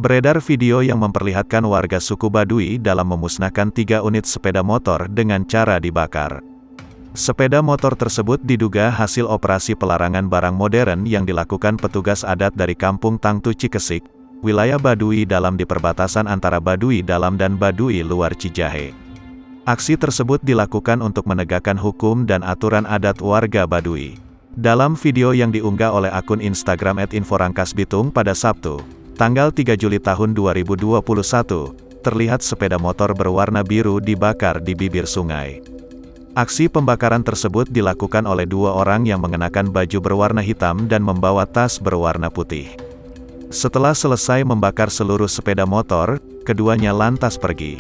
Beredar video yang memperlihatkan warga suku Baduy dalam memusnahkan 3 unit sepeda motor dengan cara dibakar. Sepeda motor tersebut diduga hasil operasi pelarangan barang modern yang dilakukan petugas adat dari Kampung Tangtu Cikesik, wilayah Baduy Dalam di perbatasan antara Baduy Dalam dan Baduy Luar Cijahe. Aksi tersebut dilakukan untuk menegakkan hukum dan aturan adat warga Baduy. Dalam video yang diunggah oleh akun Instagram @inforangkasbitung pada Sabtu, tanggal 3 Juli tahun 2021, terlihat sepeda motor berwarna biru dibakar di bibir sungai. Aksi pembakaran tersebut dilakukan oleh 2 orang yang mengenakan baju berwarna hitam dan membawa tas berwarna putih. Setelah selesai membakar seluruh sepeda motor, keduanya lantas pergi.